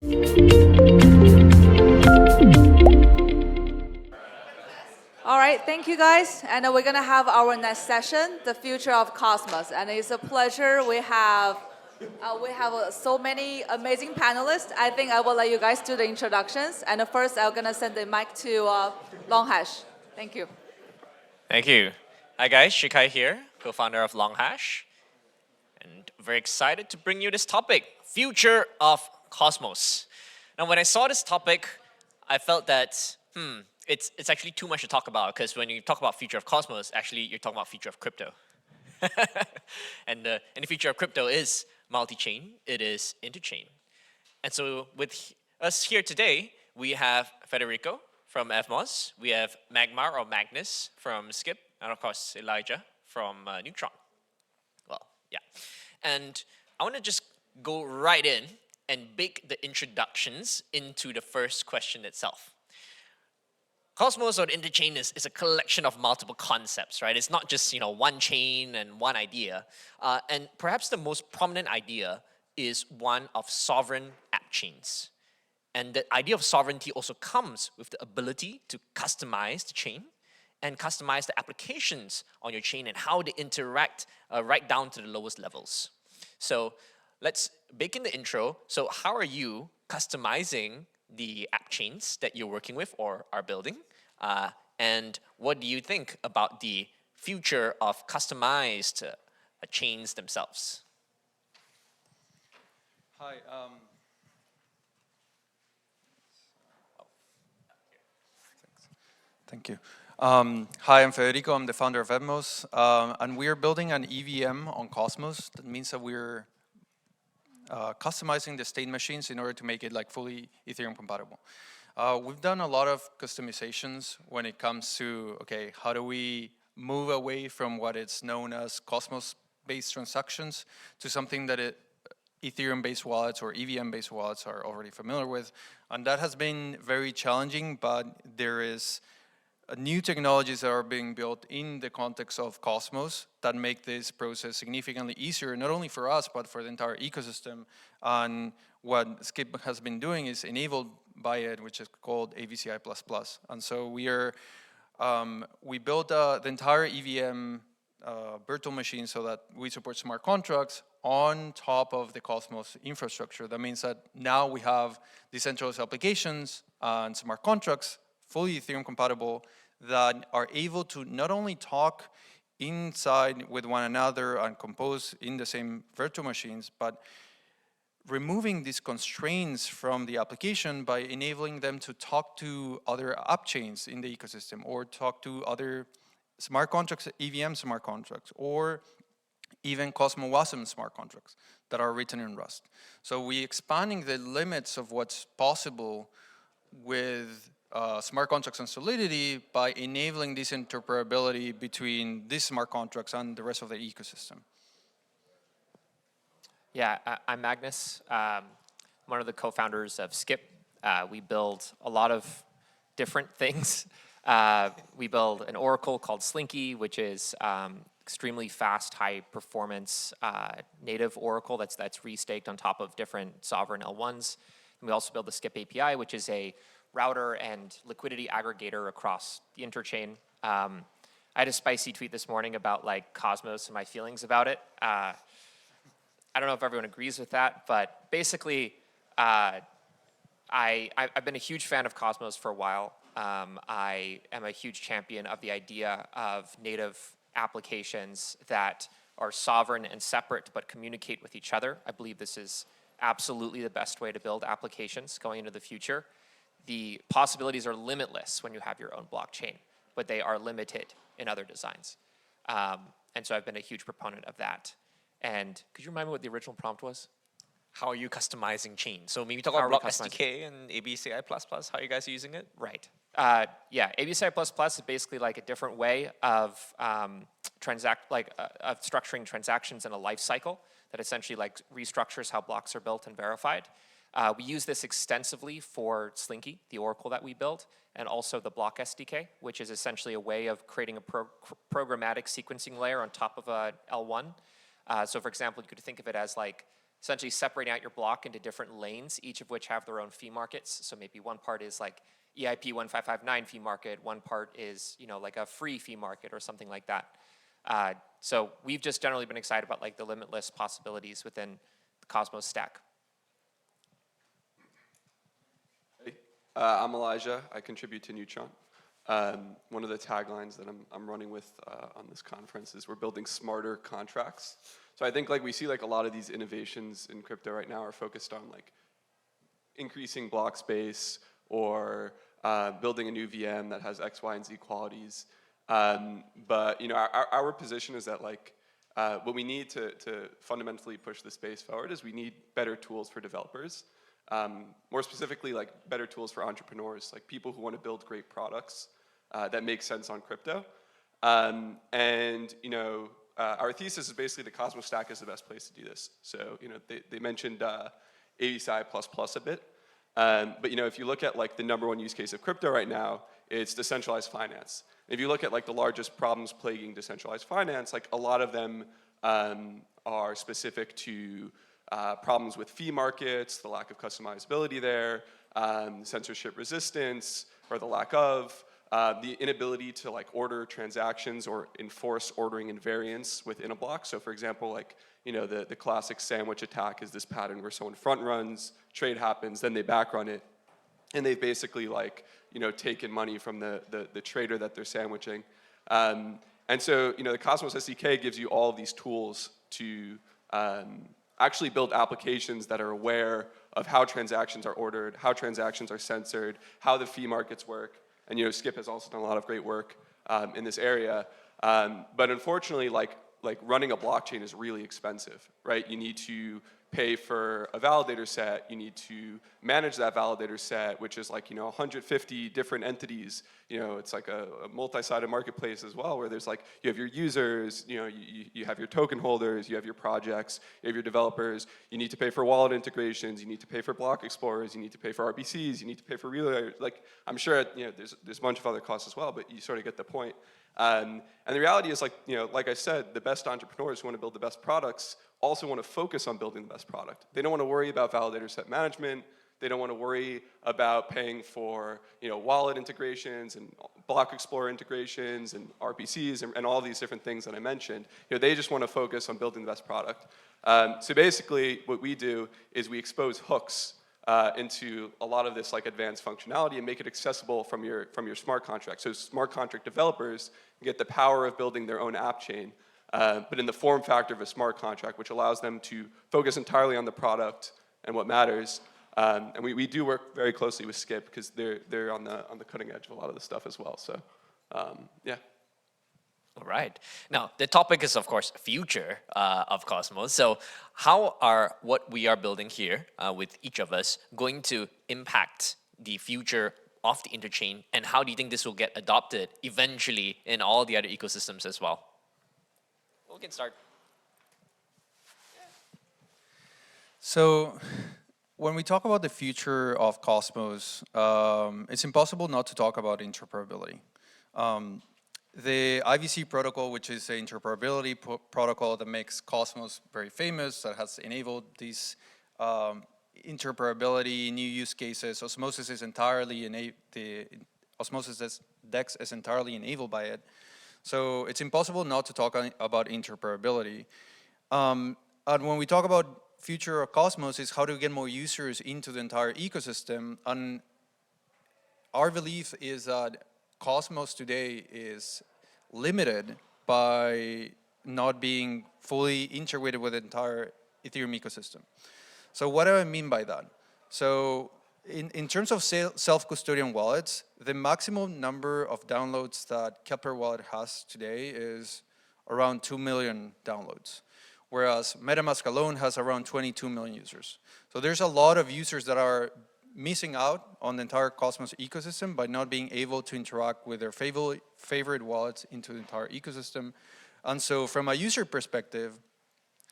All right, thank you guys. And we're going to have our next session, the future of Cosmos. And it's a pleasure. We have so many amazing panelists. I think I will let you guys do the introductions. And first, I'm going to send the mic to Longhash. Thank you. Thank you. Hi guys, Shikai here, co-founder of Longhash, and very excited to bring you this topic, Future of Cosmos. Now when I saw this topic, I felt that, it's actually too much to talk about, because when you talk about Future of Cosmos, actually you're talking about Future of Crypto. and the future of crypto is multi-chain, it is interchain. And so with us here today, we have Federico from FMOS, we have Magmar or Magnus from Skip, and of course Elijah from Neutron. Well, yeah. And I want to just go right in and bake the introductions into the first question itself. Cosmos or the interchain is a collection of multiple concepts, right? It's not just one chain and one idea. And perhaps the most prominent idea is one of sovereign app chains. And the idea of sovereignty also comes with the ability to customize the chain and customize the applications on your chain and how they interact right down to the lowest levels. So let's bake in the intro. So how are you customizing the app chains that you're working with or are building? And what do you think about the future of customized chains themselves? Hi. Thank you. Hi, I'm Federico. I'm the founder of FMOS. And we are building an EVM on Cosmos. That means that we're customizing the state machines in order to make it like fully Ethereum compatible. We've done a lot of customizations when it comes to, okay, how do we move away from what is known as Cosmos-based transactions to something that Ethereum-based wallets or EVM-based wallets are already familiar with. And that has been very challenging, but there is new technologies that are being built in the context of Cosmos that make this process significantly easier, not only for us, but for the entire ecosystem. And what Skip has been doing is enabled by it, which is called AVCI++. And so we built the entire EVM virtual machine so that we support smart contracts on top of the Cosmos infrastructure. That means that now we have decentralized applications and smart contracts fully Ethereum compatible that are able to not only talk inside with one another and compose in the same virtual machines, but removing these constraints from the application by enabling them to talk to other app chains in the ecosystem or talk to other smart contracts, EVM smart contracts, or even Cosmos WASM smart contracts that are written in Rust. So we're expanding the limits of what's possible with smart contracts and Solidity by enabling this interoperability between these smart contracts and the rest of the ecosystem. Yeah, I'm Magnus. I'm one of the co-founders of Skip. We build a lot of different things. We build an oracle called Slinky, which is extremely fast, high performance native oracle that's restaked on top of different sovereign L1s. And we also build the Skip API, which is a router and liquidity aggregator across the interchain. I had a spicy tweet this morning about like Cosmos and my feelings about it. I don't know if everyone agrees with that, but basically, I've been a huge fan of Cosmos for a while. I am a huge champion of the idea of native applications that are sovereign and separate but communicate with each other. I believe this is absolutely the best way to build applications going into the future. The possibilities are limitless when you have your own blockchain, but they are limited in other designs. And so I've been a huge proponent of that. And could you remind me what the original prompt was? How are you customizing chains? So maybe talk about Block SDK and ABCI++, how you guys are using it? Right. Yeah, ABCI++ is basically like a different way of of structuring transactions in a life cycle that essentially like restructures how blocks are built and verified. We use this extensively for Slinky, the oracle that we built, and also the Block SDK, which is essentially a way of creating a programmatic sequencing layer on top of a L1. So for example, you could think of it as like essentially separating out your block into different lanes, each of which have their own fee markets. So maybe one part is like EIP 1559 fee market, one part is, you know, like a free fee market or something like that. So we've just generally been excited about like the limitless possibilities within the Cosmos stack. Hey, I'm Elijah. I contribute to Neutron. One of the taglines that I'm running with on this conference is we're building smarter contracts. So I think like we see like a lot of these innovations in crypto right now are focused on like increasing block space or building a new VM that has X, Y, and Z qualities. But you know, our position is that like what we need to fundamentally push the space forward is we need better tools for developers. More specifically, like better tools for entrepreneurs, like people who want to build great products that make sense on crypto. And you know, our thesis is basically the Cosmos stack is the best place to do this. So you know, they mentioned AVSI++ a bit. But you know, if you look at like the #1 use case of crypto right now, it's decentralized finance. If you look at like the largest problems plaguing decentralized finance, like a lot of them are specific to problems with fee markets, the lack of customizability there, censorship resistance, or the lack of, the inability to like order transactions or enforce ordering invariance within a block. So for example, like, you know, the classic sandwich attack is this pattern where someone front runs, trade happens, then they back run it, and they've basically like, you know, taken money from the trader that they're sandwiching. And so, you know, the Cosmos SDK gives you all of these tools to actually build applications that are aware of how transactions are ordered, how transactions are censored, how the fee markets work. And, you know, Skip has also done a lot of great work in this area. But unfortunately, like running a blockchain is really expensive, right? You need to pay for a validator set, you need to manage that validator set, which is like, you know, 150 different entities. You know, it's like a multi-sided marketplace as well, where there's like, you have your users, you know, you have your token holders, you have your projects, you have your developers, you need to pay for wallet integrations, you need to pay for block explorers, you need to pay for RPCs, you need to pay for relay, like, I'm sure, you know, there's a bunch of other costs as well, but you sort of get the point. And the reality is, like, you know, like I said, the best entrepreneurs who want to build the best products also want to focus on building the best product. They don't want to worry about validator set management. They don't want to worry about paying for, you know, wallet integrations and block explorer integrations and RPCs and all these different things that I mentioned. You know, they just want to focus on building the best product. So basically, what we do is we expose hooks into a lot of this like advanced functionality and make it accessible from your smart contract. So smart contract developers get the power of building their own app chain, but in the form factor of a smart contract, which allows them to focus entirely on the product and what matters. And we do work very closely with Skip because they're on the cutting edge of a lot of this stuff as well. So yeah. All right. Now, the topic is, of course, future of Cosmos. So how are what we are building here with each of us going to impact the future of the interchain, and how do you think this will get adopted eventually in all the other ecosystems as well? We can start. So when we talk about the future of Cosmos, it's impossible not to talk about interoperability. The IVC protocol, which is an interoperability protocol that makes Cosmos very famous, that has enabled these interoperability, new use cases. Osmosis is entirely the Osmosis DEX is entirely enabled by it. So it's impossible not to talk about interoperability. And when we talk about future of Cosmos, is how to get more users into the entire ecosystem. And our belief is that Cosmos today is limited by not being fully integrated with the entire Ethereum ecosystem. So what do I mean by that? So in terms of self-custodian wallets, the maximum number of downloads that Kepler wallet has today is around 2 million downloads, whereas MetaMask alone has around 22 million users. So there's a lot of users that are missing out on the entire Cosmos ecosystem by not being able to interact with their favorite wallets into the entire ecosystem. And so from a user perspective,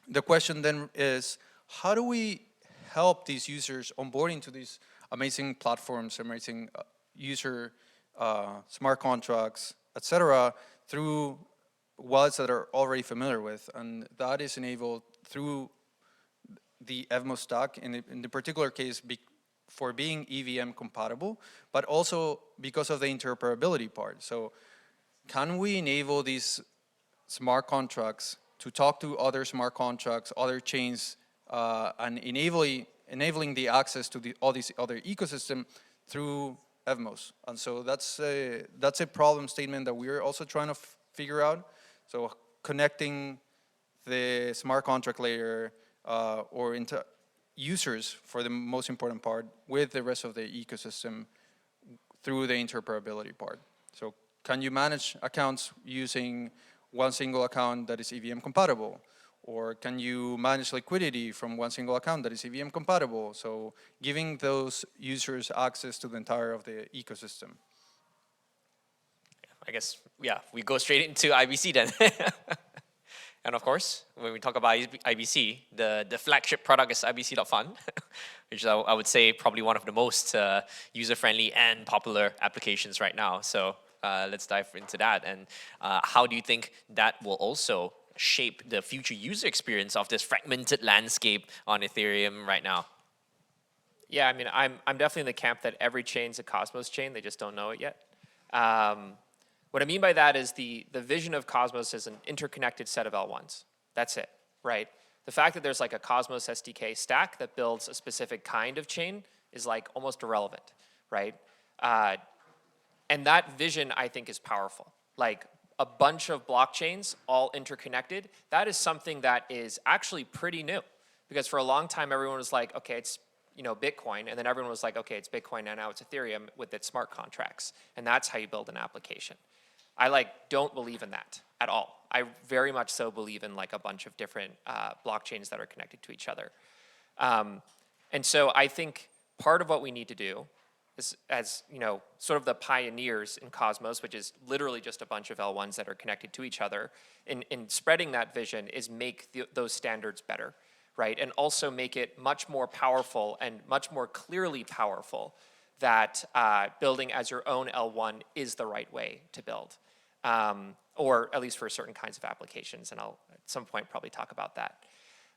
the question then is, how do we help these users onboarding to these amazing platforms, amazing user smart contracts, etc., through wallets that are already familiar with? And that is enabled through the Evmos stack in the particular case for being EVM compatible, but also because of the interoperability part. So can we enable these smart contracts to talk to other smart contracts, other chains, and enabling the access to all these other ecosystem through Evmos? And so that's a problem statement that we're also trying to figure out. So connecting the smart contract layer or into users for the most important part with the rest of the ecosystem through the interoperability part. So can you manage accounts using one single account that is EVM compatible? Or can you manage liquidity from one single account that is EVM compatible? So giving those users access to the entire of the ecosystem. I guess, yeah, we go straight into IBC then. And of course, when we talk about IBC, the flagship product is IBC.fun, which I would say probably one of the most user-friendly and popular applications right now. So let's dive into that. And how do you think that will also shape the future user experience of this fragmented landscape on Ethereum right now? Yeah, I mean, I'm definitely in the camp that every chain's a Cosmos chain. They just don't know it yet. What I mean by that is the vision of Cosmos is an interconnected set of L1s. That's it, right? The fact that there's like a Cosmos SDK stack that builds a specific kind of chain is like almost irrelevant, right? And that vision, I think, is powerful. Like a bunch of blockchains all interconnected, that is something that is actually pretty new. Because for a long time, everyone was like, okay, it's Bitcoin, and then everyone was like, okay, it's Bitcoin, and now it's Ethereum with its smart contracts. And that's how you build an application. I don't believe in that at all. I very much so believe in like a bunch of different blockchains that are connected to each other. And so I think part of what we need to do is, as sort of the pioneers in Cosmos, which is literally just a bunch of L1s that are connected to each other, in spreading that vision is make those standards better, right? And also make it much more powerful and much more clearly powerful that building as your own L1 is the right way to build. Or at least for certain kinds of applications, and I'll at some point probably talk about that.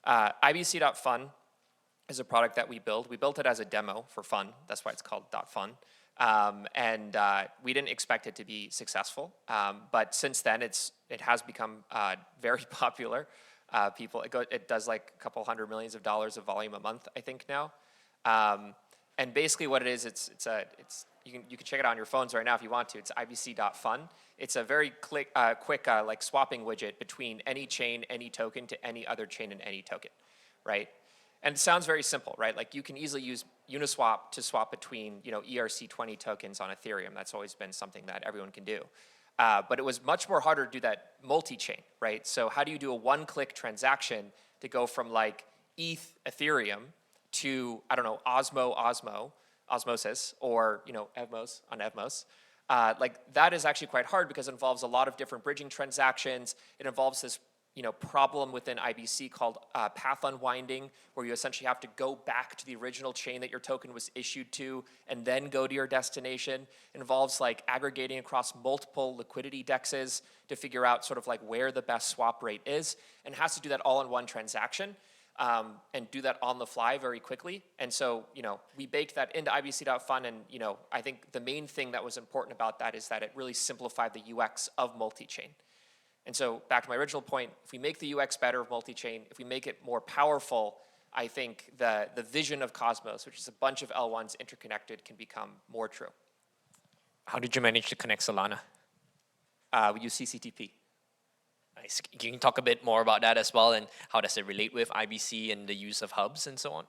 IBC.fun is a product that we built. We built it as a demo for fun. That's why it's called .fun. And we didn't expect it to be successful. But since then, it has become very popular. It does like a couple $100 million of volume a month, I think now. And basically what it is, you can check it out on your phones right now if you want to. It's ibc.fun. It's a very quick like swapping widget between any chain, any token to any other chain and any token, right? And it sounds very simple, right? Like you can easily use Uniswap to swap between ERC20 tokens on Ethereum. That's always been something that everyone can do. But it was much more harder to do that multi-chain, right? So how do you do a one-click transaction to go from like ETH Ethereum to, I don't know, Osmosis, or Evmos on Evmos? Like that is actually quite hard because it involves a lot of different bridging transactions. It involves this problem within IBC called path unwinding, where you essentially have to go back to the original chain that your token was issued to and then go to your destination. It involves like aggregating across multiple liquidity dexes to figure out sort of like where the best swap rate is, and has to do that all in one transaction. And do that on the fly very quickly. And so, we baked that into IBC.fun, and, I think the main thing that was important about that is that it really simplified the UX of multi-chain. And so, back to my original point, if we make the UX better of multi-chain, if we make it more powerful, I think the vision of Cosmos, which is a bunch of L1s interconnected, can become more true. How did you manage to connect Solana? We use CCTP. Nice. Can you talk a bit more about that as well, and how does it relate with IBC and the use of hubs and so on?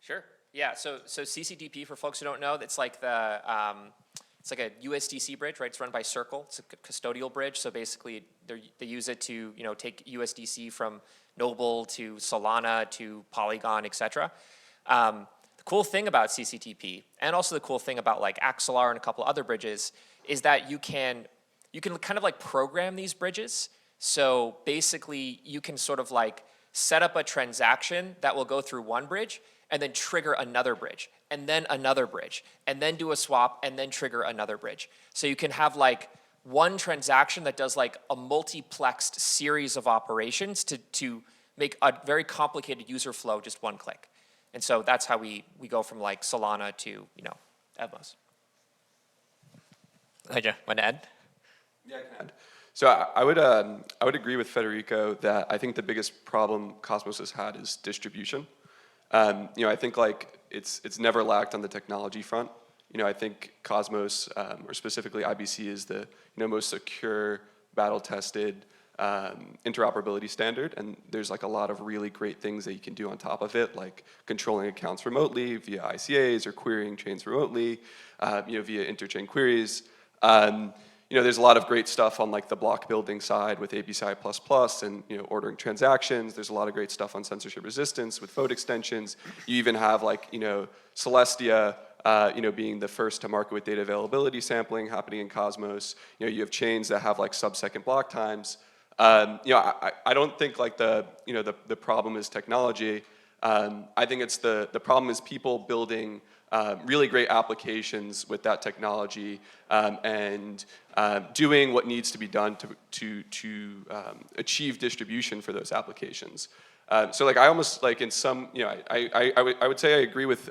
Sure. Yeah. So CCTP, for folks who don't know, it's like it's like a USDC bridge, right? It's run by Circle. It's a custodial bridge. So basically, they use it to take USDC from Noble to Solana to Polygon, etc. The cool thing about CCTP, and also the cool thing about like Axelar and a couple other bridges, is that you can kind of like program these bridges. So basically, you can sort of like set up a transaction that will go through one bridge and then trigger another bridge, and then another bridge, and then do a swap, and then trigger another bridge. So you can have like one transaction that does like a multiplexed series of operations to make a very complicated user flow just one click. And so that's how we go from like Solana to, Evmos. Elijah, want to add? Yeah, I can. So I would agree with Federico that I think the biggest problem Cosmos has had is distribution. I think like it's never lacked on the technology front. I think Cosmos, or specifically IBC, is the most secure, battle-tested interoperability standard, and there's like a lot of really great things that you can do on top of it, like controlling accounts remotely via ICAs or querying chains remotely, via interchain queries. There's a lot of great stuff on like the block building side with APCI++ and ordering transactions. There's a lot of great stuff on censorship resistance with vote extensions. You even have like Celestia, being the first to market with data availability sampling happening in Cosmos. You have chains that have like sub-second block times. I don't think like the problem is technology. I think it's the problem is people building really great applications with that technology and doing what needs to be done to achieve distribution for those applications. So like I almost like in some, I would say I agree with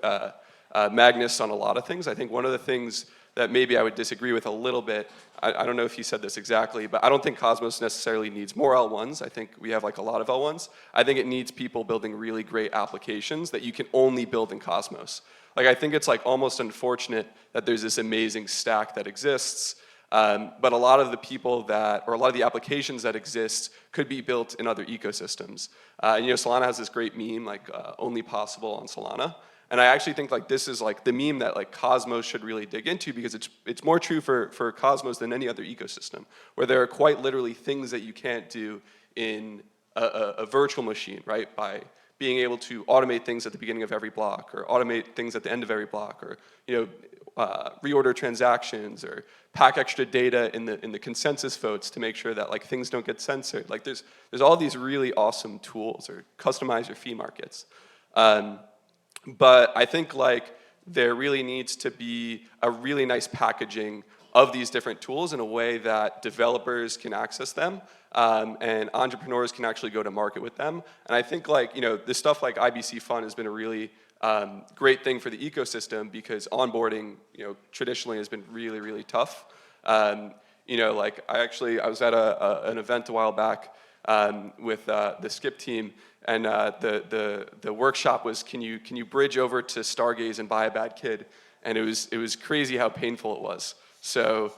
Magnus on a lot of things. I think one of the things that maybe I would disagree with a little bit, I don't know if he said this exactly, but I don't think Cosmos necessarily needs more L1s. I think we have like a lot of L1s. I think it needs people building really great applications that you can only build in Cosmos. Like I think it's like almost unfortunate that there's this amazing stack that exists, but a lot of the people or a lot of the applications that exist could be built in other ecosystems. Solana has this great meme, like only possible on Solana. And I actually think like this is like the meme that like Cosmos should really dig into, because it's more true for Cosmos than any other ecosystem, where there are quite literally things that you can't do in a virtual machine, right? By being able to automate things at the beginning of every block, or automate things at the end of every block, or reorder transactions, or pack extra data in the consensus votes to make sure that like things don't get censored. Like there's all these really awesome tools, or customize your fee markets. But I think like there really needs to be a really nice packaging of these different tools in a way that developers can access them, and entrepreneurs can actually go to market with them. And I think like, this stuff like IBC Fund has been a really great thing for the ecosystem, because onboarding, traditionally has been really, really tough. Like I was at an event a while back with the Skip team, and the workshop was, can you bridge over to Stargaze and buy a bad kid? And it was crazy how painful it was. So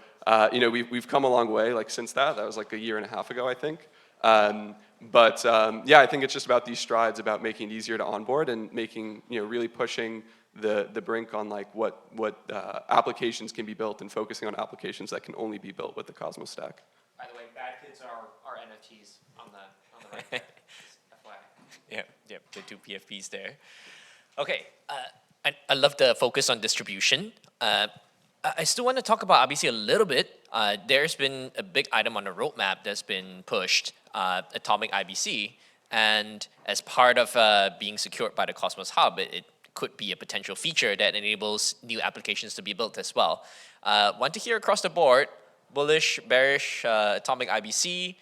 we've come a long way like since that. That was like a year and a half ago, I think. I think it's just about these strides, about making it easier to onboard and making, really pushing the brink on like what applications can be built, and focusing on applications that can only be built with the Cosmos stack. By the way, bad kids are NFTs on the right there. FYI. Yeah, the two PFPs there. Okay, I love the focus on distribution. I still want to talk about IBC a little bit. There's been a big item on the roadmap that's been pushed, Atomic IBC, and as part of being secured by the Cosmos Hub, it could be a potential feature that enables new applications to be built as well. Want to hear across the board, bullish, bearish, Atomic IBC?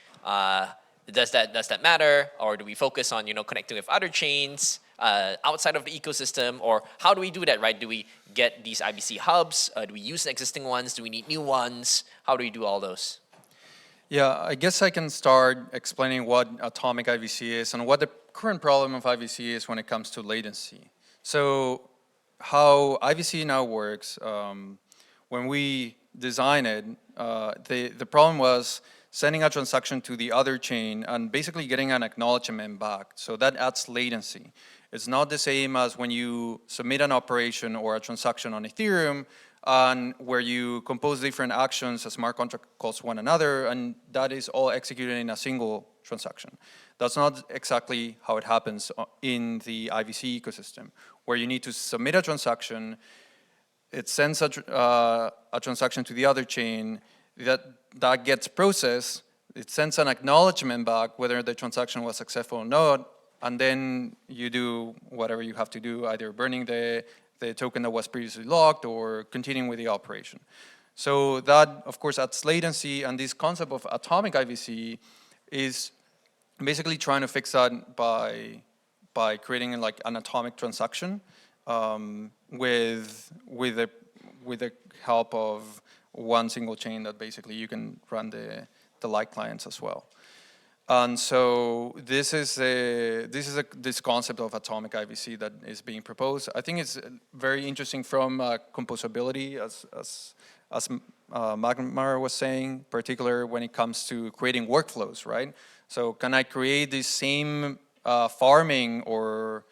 Does that matter, or do we focus on connecting with other chains outside of the ecosystem, or how do we do that, right? Do we get these IBC hubs? Do we use the existing ones? Do we need new ones? How do we do all those? Yeah, I guess I can start explaining what Atomic IBC is and what the current problem of IBC is when it comes to latency. So how IBC now works, when we designed it, the problem was sending a transaction to the other chain and basically getting an acknowledgement back. So that adds latency. It's not the same as when you submit an operation or a transaction on Ethereum, and where you compose different actions as smart contract calls one another, and that is all executed in a single transaction. That's not exactly how it happens in the IBC ecosystem, where you need to submit a transaction, it sends a transaction to the other chain, that gets processed, it sends an acknowledgement back whether the transaction was successful or not, and then you do whatever you have to do, either burning the token that was previously locked or continuing with the operation. So that, of course, adds latency, and this concept of Atomic IBC is basically trying to fix that by creating like an atomic transaction with the help of one single chain that basically you can run the light clients as well. And so this concept of atomic IBC that is being proposed. I think it's very interesting from composability, as Magmar was saying, particularly when it comes to creating workflows, right? So can I create the same farming or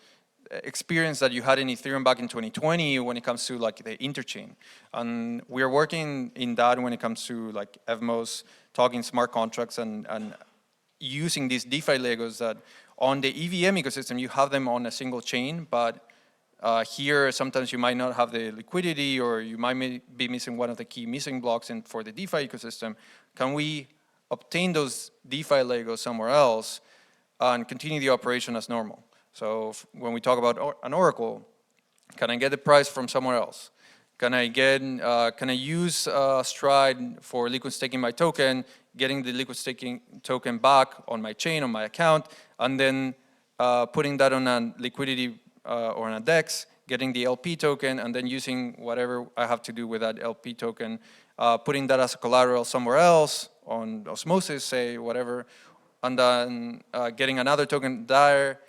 experience that you had in Ethereum back in 2020 when it comes to like the interchain? And we are working in that when it comes to like Evmos, talking smart contracts and using these DeFi Legos that on the EVM ecosystem, you have them on a single chain, but here, sometimes you might not have the liquidity or you might be missing one of the key missing blocks for the DeFi ecosystem. Can we obtain those DeFi Legos somewhere else and continue the operation as normal? So when we talk about an Oracle, can I get the price from somewhere else? Can I use Stride for liquid staking my token, getting the liquid staking token back on my chain, on my account, and then putting that on a liquidity or on a DEX, getting the LP token, and then using whatever I have to do with that LP token, putting that as a collateral somewhere else, on Osmosis, say, whatever, and then getting another token there,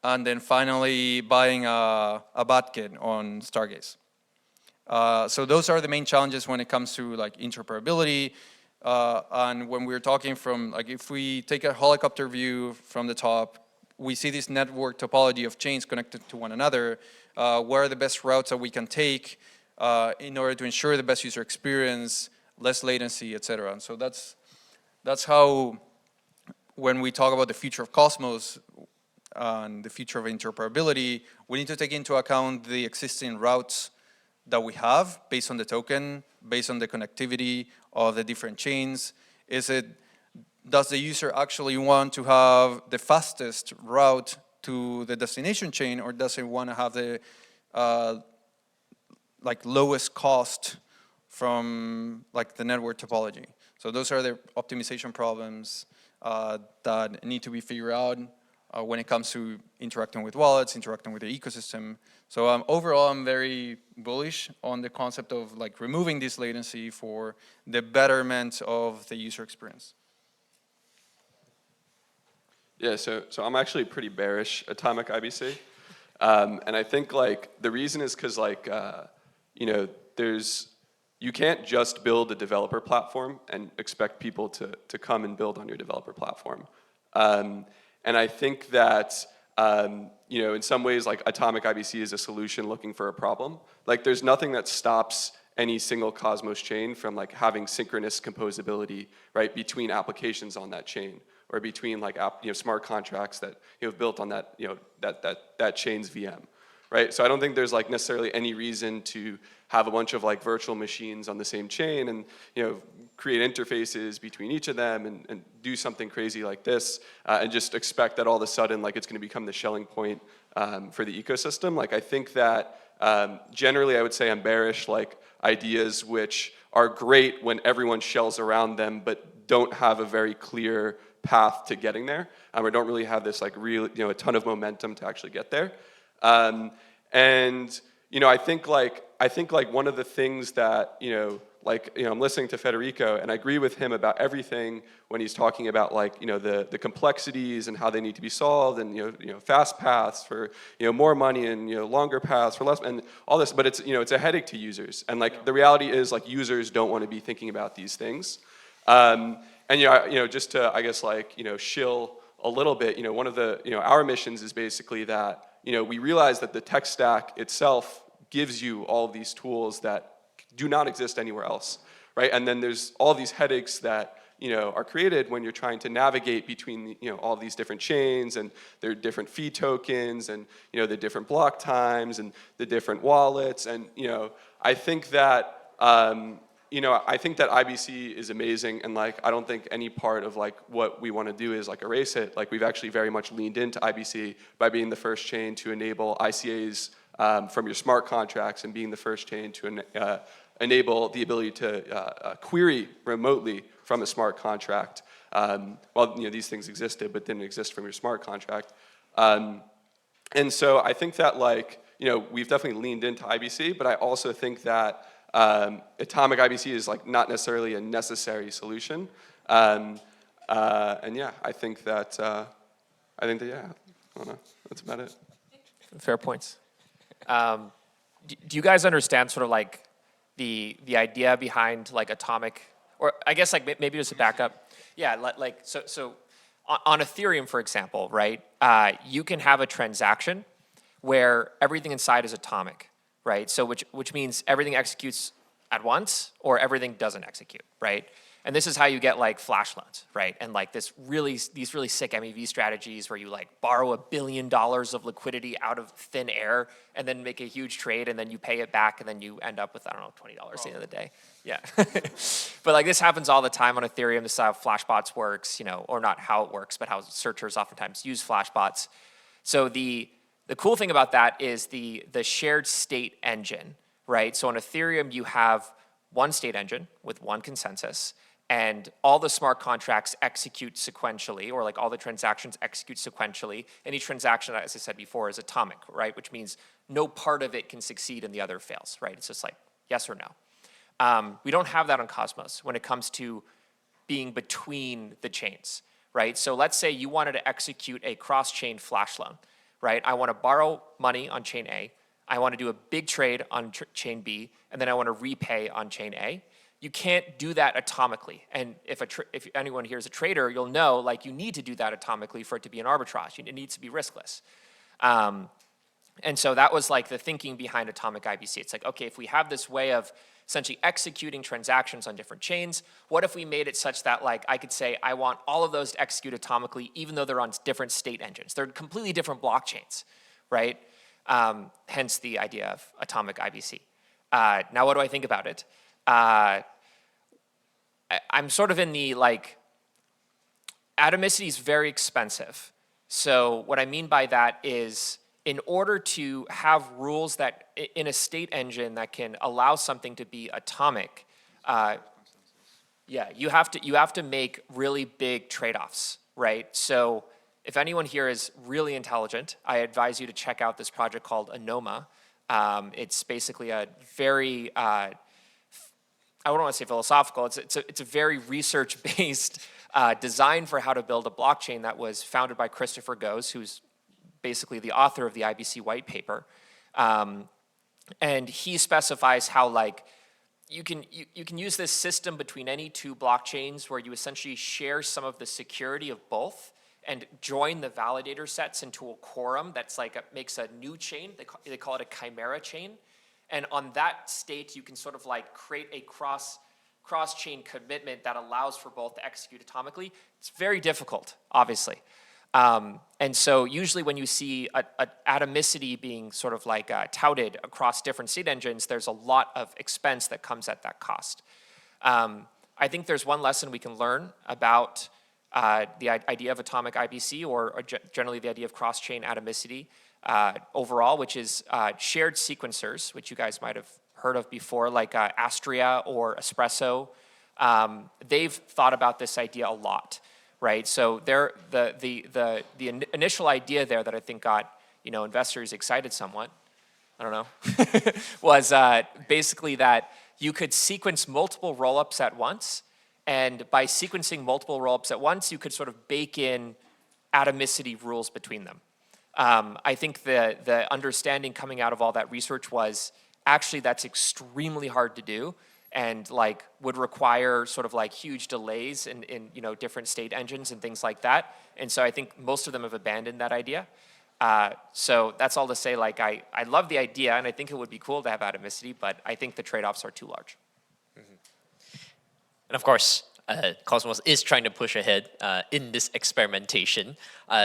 and then finally buying a BATKit on Stargaze. So those are the main challenges when it comes to like interoperability. And when we're talking from, like, if we take a helicopter view from the top, we see this network topology of chains connected to one another. Where are the best routes that we can take in order to ensure the best user experience, less latency, et cetera. And so that's how, when we talk about the future of Cosmos and the future of interoperability, we need to take into account the existing routes that we have based on the token, based on the connectivity of the different chains. Does the user actually want to have the fastest route to the destination chain, or does it want to have the like lowest cost from like the network topology? So those are the optimization problems that need to be figured out when it comes to interacting with wallets, interacting with the ecosystem. So overall, I'm very bullish on the concept of like removing this latency for the betterment of the user experience. Yeah, so I'm actually pretty bearish atomic IBC. And I think like the reason is because like, you know, you can't just build a developer platform and expect people to come and build on your developer platform. And I think that, you know, in some ways like atomic IBC is a solution looking for a problem. Like there's nothing that stops any single Cosmos chain from like having synchronous composability, right, between applications on that chain, or between like smart contracts that you have built on that, you know, that chain's VM, right? So I don't think there's like necessarily any reason to have a bunch of like virtual machines on the same chain and, you know, create interfaces between each of them and do something crazy like this and just expect that all of a sudden like it's going to become the Schelling point for the ecosystem. Like I think that generally I would say I'm bearish like ideas which are great when everyone shells around them but don't have a very clear path to getting there, or don't really have this like real, you know, a ton of momentum to actually get there. And you know, I think like one of the things that, you know, I'm listening to Federico and I agree with him about everything when he's talking about like, you know, the complexities and how they need to be solved, and you know fast paths for, you know, more money, and you know longer paths for less, and all this. But it's, you know, it's a headache to users, and like the reality is like users don't want to be thinking about these things. And you know, just to, I guess, like, you know, shill a little bit, you know, one of the, you know, our missions is basically that, you know, we realize that the tech stack itself gives you all of these tools that do not exist anywhere else, right? And then there's all these headaches that, you know, are created when you're trying to navigate between, you know, all these different chains and their different fee tokens and, you know, the different block times and the different wallets. And, you know, I think that, you know, I think that IBC is amazing, and like I don't think any part of like what we want to do is like erase it. Like we've actually very much leaned into IBC by being the first chain to enable ICAs from your smart contracts, and being the first chain to enable the ability to query remotely from a smart contract. Well, these things existed, but didn't exist from your smart contract. And so I think that we've definitely leaned into IBC, but I also think that atomic IBC is not necessarily a necessary solution. And yeah, I think that yeah, I don't know, that's about it. Fair points. Do you guys understand sort of the idea behind atomic, or I guess maybe just a backup? Yeah, so on Ethereum, for example, right? You can have a transaction where everything inside is atomic, right? So which means everything executes at once or everything doesn't execute, right? And this is how you get flash loans, right? And these really sick MEV strategies where you borrow $1 billion of liquidity out of thin air and then make a huge trade and then you pay it back and then you end up with, I don't know, $20 at the end of the day. Yeah. But this happens all the time on Ethereum. This is how Flashbots works, or not how it works, but how searchers oftentimes use Flashbots. So the cool thing about that is the shared state engine, right? So on Ethereum, you have one state engine with one consensus, and all the smart contracts execute sequentially, or all the transactions execute sequentially. Any transaction, as I said before, is atomic, right? Which means no part of it can succeed and the other fails, right? It's just yes or no. We don't have that on Cosmos when it comes to being between the chains, right? So let's say you wanted to execute a cross-chain flash loan, right? I want to borrow money on chain A, I want to do a big trade on chain B, and then I want to repay on chain A. You can't do that atomically. And if anyone here is a trader, you'll know you need to do that atomically for it to be an arbitrage. It needs to be riskless. And so that was the thinking behind atomic IBC. It's okay, if we have this way of essentially executing transactions on different chains, what if we made it such that I could say, I want all of those to execute atomically, even though they're on different state engines. They're completely different blockchains, right? Hence the idea of atomic IBC. Now, what do I think about it? I'm sort of in the atomicity is very expensive. So what I mean by that is in order to have rules that in a state engine that can allow something to be atomic, you have to make really big trade-offs, right? So if anyone here is really intelligent, I advise you to check out this project called Anoma. It's basically a very I don't want to say philosophical. It's a very research-based design for how to build a blockchain that was founded by Christopher Goes, who's basically the author of the IBC white paper, and he specifies how you can use this system between any two blockchains where you essentially share some of the security of both and join the validator sets into a quorum that's makes a new chain. They call it a chimera chain. And on that state, you can sort of create a cross-chain commitment that allows for both to execute atomically. It's very difficult, obviously. And so usually when you see atomicity being sort of touted across different state engines, there's a lot of expense that comes at that cost. I think there's one lesson we can learn about the idea of atomic IBC or generally the idea of cross-chain atomicity overall, which is shared sequencers, which you guys might have heard of before, Astria or Espresso. They've thought about this idea a lot, right? So the initial idea there that I think got investors excited somewhat, I don't know, was basically that you could sequence multiple rollups at once, and by sequencing multiple rollups at once, you could sort of bake in atomicity rules between them. I think the understanding coming out of all that research was actually that's extremely hard to do and would require sort of huge delays in different state engines and things like that. And so I think most of them have abandoned that idea. So that's all to say I love the idea and I think it would be cool to have atomicity, but I think the trade-offs are too large. And of course, Cosmos is trying to push ahead in this experimentation.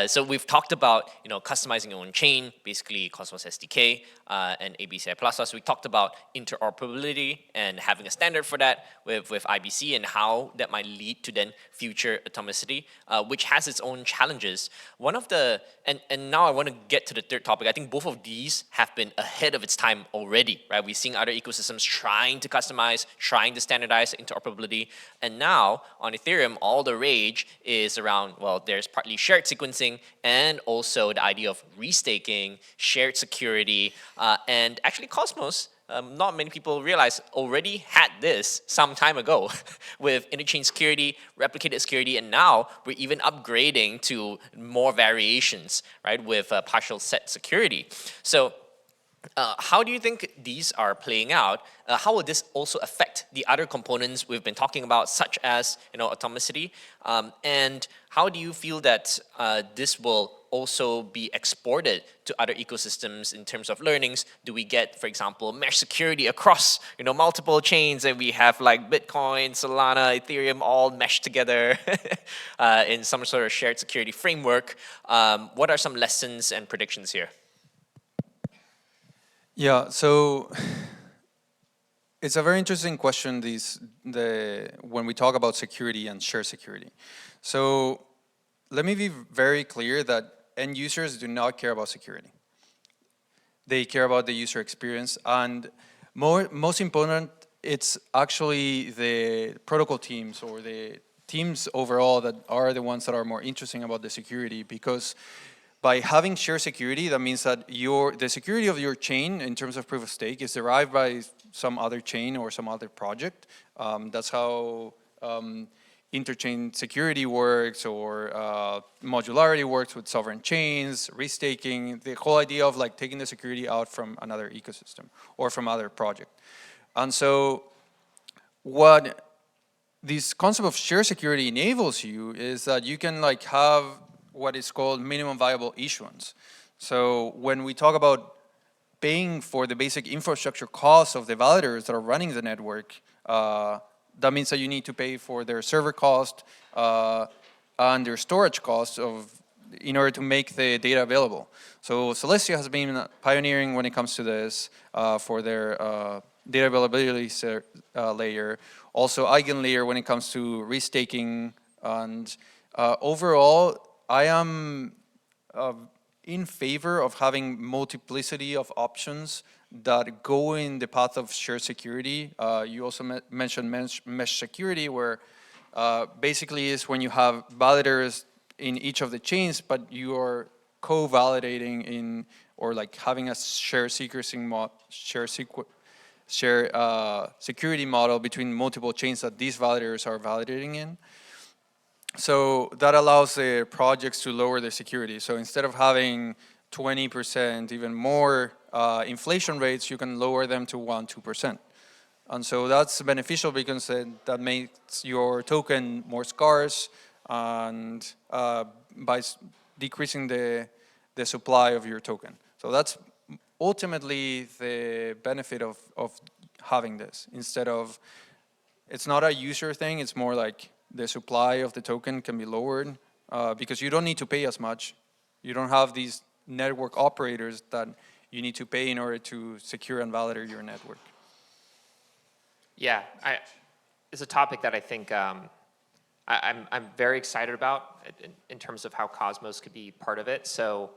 So we've talked about customizing your own chain, basically Cosmos SDK and ABCI++. We talked about interoperability and having a standard for that with IBC and how that might lead to then future atomicity, which has its own challenges. One of the, and now I want to get to the third topic. I think both of these have been ahead of its time already, right? We're seeing other ecosystems trying to customize, trying to standardize interoperability, and now now on Ethereum, all the rage is around, well, there's partly shared sequencing and also the idea of restaking, shared security, and actually Cosmos, not many people realize, already had this some time ago with interchain security, replicated security, and now we're even upgrading to more variations, right, with partial set security. So how do you think these are playing out? How will this also affect the other components we've been talking about, such as atomicity? And how do you feel that this will also be exported to other ecosystems in terms of learnings? Do we get, for example, mesh security across multiple chains, and we have like Bitcoin, Solana, Ethereum all meshed together in some sort of shared security framework? What are some lessons and predictions here? Yeah, so it's a very interesting question, when we talk about security and share security. So let me be very clear that end users do not care about security. They care about the user experience, and most important, it's actually the protocol teams or the teams overall that are the ones that are more interesting about the security, because by having shared security, that means that the security of your chain in terms of proof of stake is derived by some other chain or some other project. That's how interchain security works, or modularity works with sovereign chains, restaking, the whole idea of like taking the security out from another ecosystem or from other project. And so what this concept of shared security enables you is that you can like have what is called minimum viable issuance. So when we talk about paying for the basic infrastructure costs of the validators that are running the network, that means that you need to pay for their server cost and their storage costs in order to make the data available. So Celestia has been pioneering when it comes to this for their data availability layer. Also EigenLayer when it comes to restaking. And overall, I am in favor of having multiplicity of options that go in the path of shared security. You also mentioned mesh security, where basically is when you have validators in each of the chains, but you are co-validating or like having a shared security model between multiple chains that these validators are validating in. So that allows the projects to lower their security. So instead of having 20%, even more inflation rates, you can lower them to 1-2%. And so that's beneficial because that makes your token more scarce, and by decreasing the supply of your token. So that's ultimately the benefit of having this. Instead of, it's not a user thing, it's more like the supply of the token can be lowered because you don't need to pay as much. You don't have these network operators that you need to pay in order to secure and validate your network. Yeah, it's a topic that I think I'm very excited about in terms of how Cosmos could be part of it. So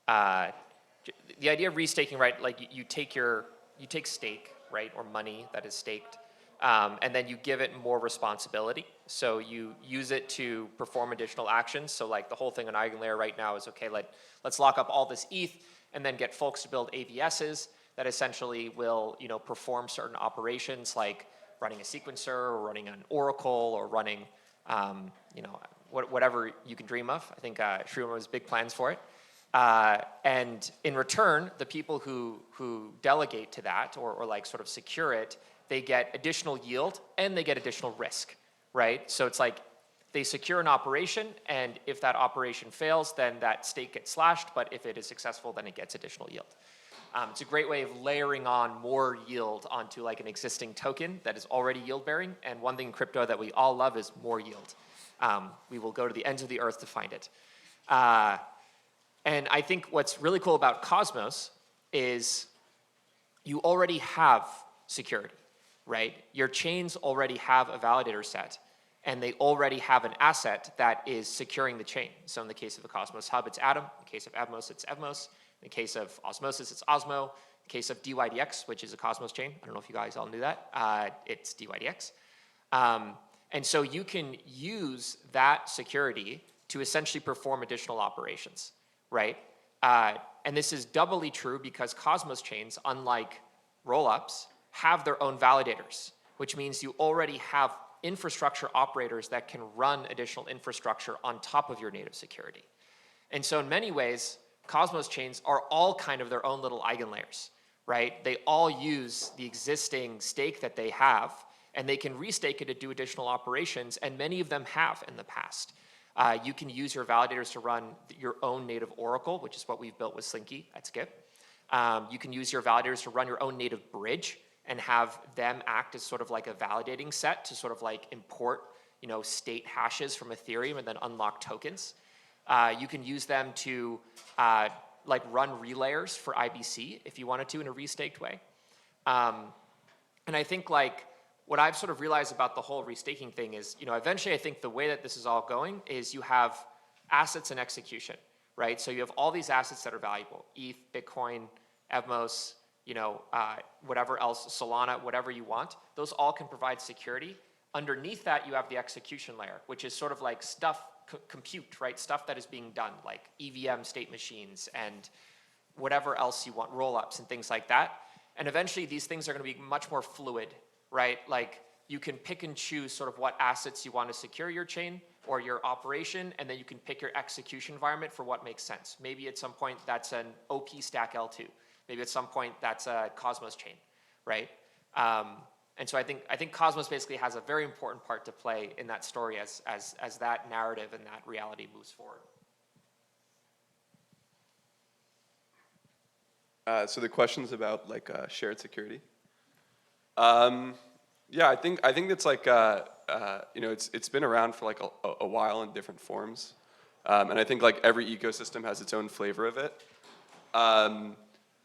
the idea of restaking, right? Like you take stake, right, or money that is staked, and then you give it more responsibility. So you use it to perform additional actions. So like the whole thing on EigenLayer right now is, okay, let's lock up all this ETH and then get folks to build AVSs that essentially will, perform certain operations like running a sequencer or running an oracle or running, whatever you can dream of. I think Shruma has big plans for it. And in return, the people who delegate to that or like sort of secure it, they get additional yield and they get additional risk, right? So it's like they secure an operation, and if that operation fails, then that stake gets slashed, but if it is successful, then it gets additional yield. It's a great way of layering on more yield onto like an existing token that is already yield bearing. And one thing in crypto that we all love is more yield. We will go to the ends of the earth to find it. And I think what's really cool about Cosmos is you already have security, right? Your chains already have a validator set, and they already have an asset that is securing the chain. So in the case of the Cosmos Hub, it's Atom. In the case of Evmos, it's Evmos. In the case of Osmosis, it's Osmo. In the case of DYDX, which is a Cosmos chain, I don't know if you guys all knew that, it's DYDX. And so you can use that security to essentially perform additional operations, right? And this is doubly true because Cosmos chains, unlike rollups, have their own validators, which means you already have infrastructure operators that can run additional infrastructure on top of your native security. And so in many ways, Cosmos chains are all kind of their own little eigenlayers, right? They all use the existing stake that they have, and they can restake it to do additional operations, and many of them have in the past. You can use your validators to run your own native oracle, which is what we've built with Slinky at Skip. You can use your validators to run your own native bridge and have them act as sort of like a validating set to sort of like import, state hashes from Ethereum and then unlock tokens. You can use them to like run relayers for IBC if you wanted to in a restaked way. And I think like what I've sort of realized about the whole restaking thing is, eventually I think the way that this is all going is you have assets and execution, right? So you have all these assets that are valuable, ETH, Bitcoin, Evmos, whatever else, Solana, whatever you want. Those all can provide security. Underneath that, you have the execution layer, which is sort of like stuff, compute, right? Stuff that is being done, like EVM state machines and whatever else you want, roll-ups and things like that. And eventually these things are going to be much more fluid, right? Like you can pick and choose sort of what assets you want to secure your chain or your operation, and then you can pick your execution environment for what makes sense. Maybe at some point that's an OP stack L2. Maybe at some point that's a Cosmos chain, right? And so I think Cosmos basically has a very important part to play in that story as that narrative and that reality moves forward. So the question's about like shared security. Yeah, I think it's like it's been around for like a while in different forms, and I think like every ecosystem has its own flavor of it.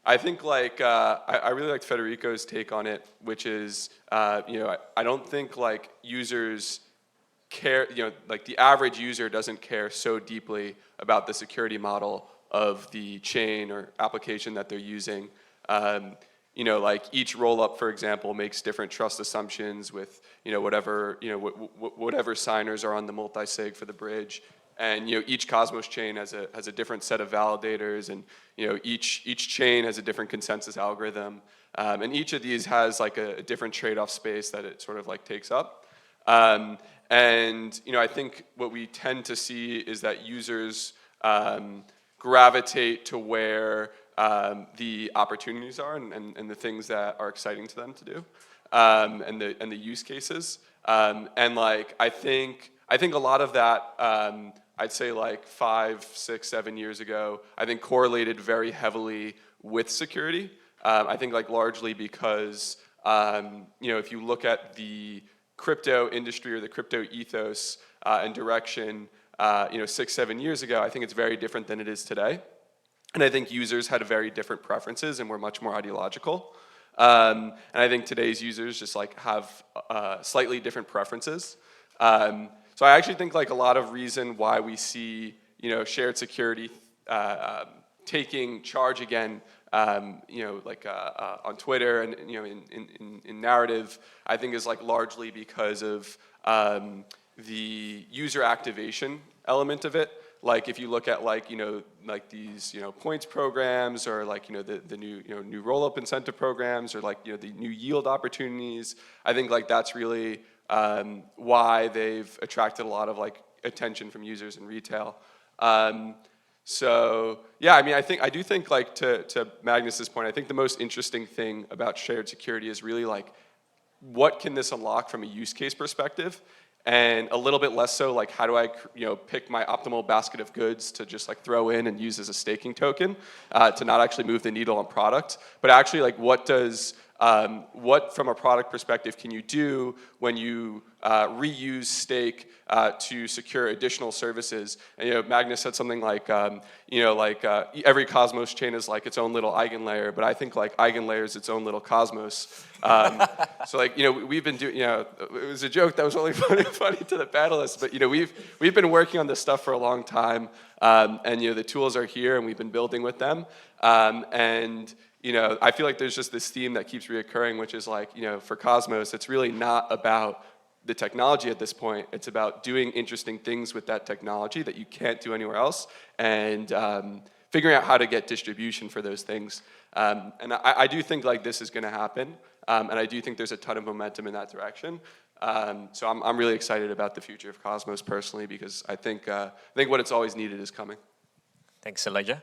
I think like I really liked Federico's take on it, which is I don't think like users care, like the average user doesn't care so deeply about the security model of the chain or application that they're using. Like each rollup, for example, makes different trust assumptions with whatever signers are on the multi-sig for the bridge. And each Cosmos chain has a different set of validators, and each chain has a different consensus algorithm, and each of these has like a different trade-off space that it sort of like takes up. And I think what we tend to see is that users gravitate to where the opportunities are and the things that are exciting to them to do, and the use cases. And like I think a lot of that. I'd say like 5, 6, 7 years ago, I think correlated very heavily with security. I think like largely because, if you look at the crypto industry or the crypto ethos and direction, 6, 7 years ago, I think it's very different than it is today. And I think users had very different preferences and were much more ideological. And I think today's users just like have slightly different preferences. So I actually think like a lot of reason why we see shared security taking charge again, on Twitter and in narrative, I think is like largely because of the user activation element of it. Like if you look at like these points programs or like the new roll-up incentive programs or like the new yield opportunities, I think like that's really why they've attracted a lot of like attention from users in retail. So yeah, I mean, I do think like to Magnus's point, I think the most interesting thing about shared security is really like what can this unlock from a use case perspective, and a little bit less so like how do I pick my optimal basket of goods to just like throw in and use as a staking token to not actually move the needle on product, but actually like what from a product perspective can you do when you reuse stake to secure additional services? And Magnus said something like every Cosmos chain is like its own little eigenlayer, but I think like eigenlayer is its own little Cosmos. So like we've been doing it was a joke that was only funny to the panelists, but we've been working on this stuff for a long time, and the tools are here and we've been building with them, and I feel like there's just this theme that keeps reoccurring, which is like, for Cosmos, it's really not about the technology at this point. It's about doing interesting things with that technology that you can't do anywhere else, and figuring out how to get distribution for those things. And I do think like this is going to happen, and I do think there's a ton of momentum in that direction. So I'm really excited about the future of Cosmos personally, because I think what it's always needed is coming. Thanks, Elijah.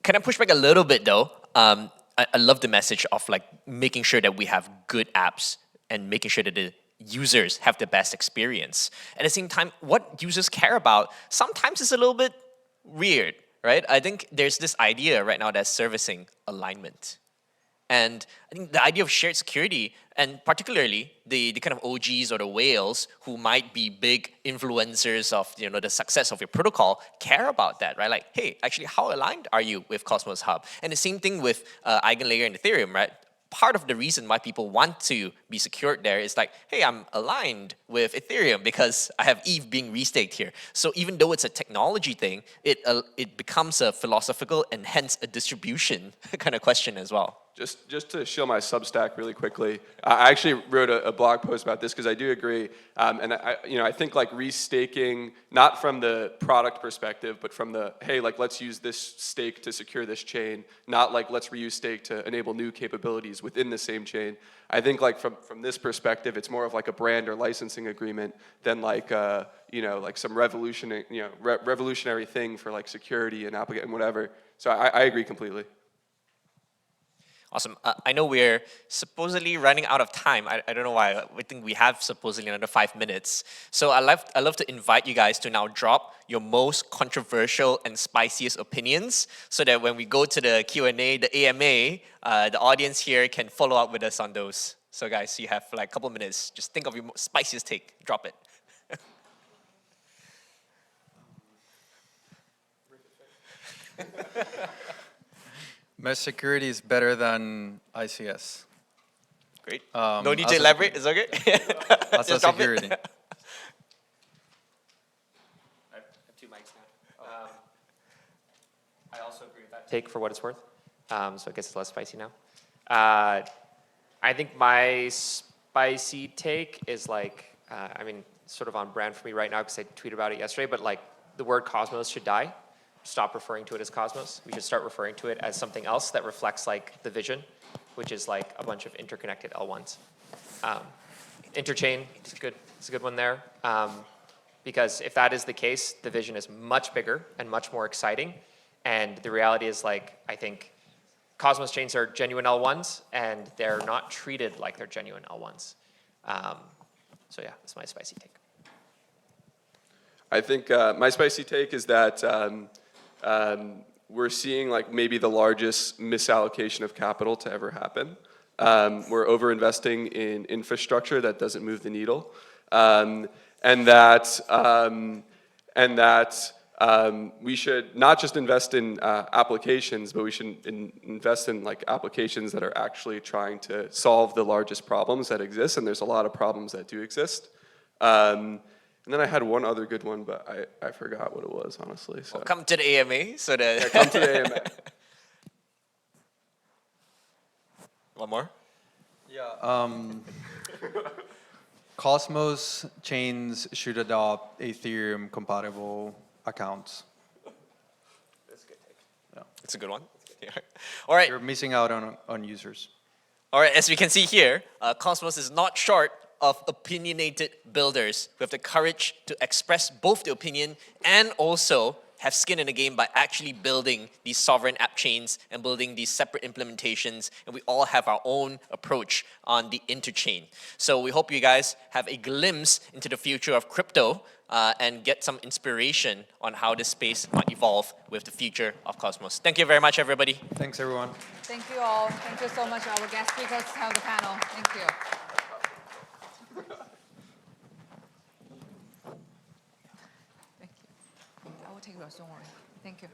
Can I push back a little bit though? I love the message of like making sure that we have good apps and making sure that the users have the best experience. At the same time, what users care about sometimes is a little bit weird, right? I think there's this idea right now that's servicing alignment. And I think the idea of shared security, and particularly the kind of OGs or the whales who might be big influencers of the success of your protocol, care about that, right? Like, hey, actually, how aligned are you with Cosmos Hub? And the same thing with EigenLayer and Ethereum, right? Part of the reason why people want to be secured there is like, hey, I'm aligned with Ethereum because I have ETH being restaked here. So even though it's a technology thing, it becomes a philosophical and hence a distribution kind of question as well. Just to show my Substack really quickly, I actually wrote a blog post about this because I do agree, and I think like restaking, not from the product perspective, but from the hey, like let's use this stake to secure this chain, not like let's reuse stake to enable new capabilities within the same chain. I think like from this perspective, it's more of like a brand or licensing agreement than like like some revolutionary thing for like security and application and whatever. So I agree completely. Awesome. I know we're supposedly running out of time. I don't know why. I think we have supposedly another 5 minutes. So I love to invite you guys to now drop your most controversial and spiciest opinions, so that when we go to the Q&A, the AMA, the audience here can follow up with us on those. So guys, you have like a couple minutes. Just think of your spiciest take. Drop it. Mesh security is better than ICS. Great. No need to elaborate. It's okay. As a security. I have 2 mics now. I also agree with that take for what it's worth. So I guess it's less spicy now. I think my spicy take is like, sort of on brand for me right now because I tweeted about it yesterday, but like the word Cosmos should die. Stop referring to it as Cosmos. We should start referring to it as something else that reflects like the vision, which is like a bunch of interconnected L1s. Interchain, it's a good one there. Because if that is the case, the vision is much bigger and much more exciting. And the reality is like, I think Cosmos chains are genuine L1s and they're not treated like they're genuine L1s. So yeah, that's my spicy take. I think my spicy take is that we're seeing like maybe the largest misallocation of capital to ever happen. We're over-investing in infrastructure that doesn't move the needle, and that we should not just invest in applications, but we should invest in like applications that are actually trying to solve the largest problems that exist, and there's a lot of problems that do exist. And then I had one other good one, but I forgot what it was, honestly. So. Well, come to the AMA so that... Yeah, come to the AMA. One more? Yeah. Cosmos chains should adopt Ethereum compatible accounts. That's a good take. Yeah. It's a good one. Yeah. All right. You're missing out on users. All right, as we can see here, Cosmos is not short of opinionated builders who have the courage to express both the opinion and also have skin in the game by actually building these sovereign app chains and building these separate implementations. And we all have our own approach on the interchain. So we hope you guys have a glimpse into the future of crypto and get some inspiration on how this space might evolve with the future of Cosmos. Thank you very much, everybody. Thanks, everyone. Thank you all. Thank you so much, our guest speakers of the panel. Thank you. Thank you. I will take yours, don't worry. Thank you.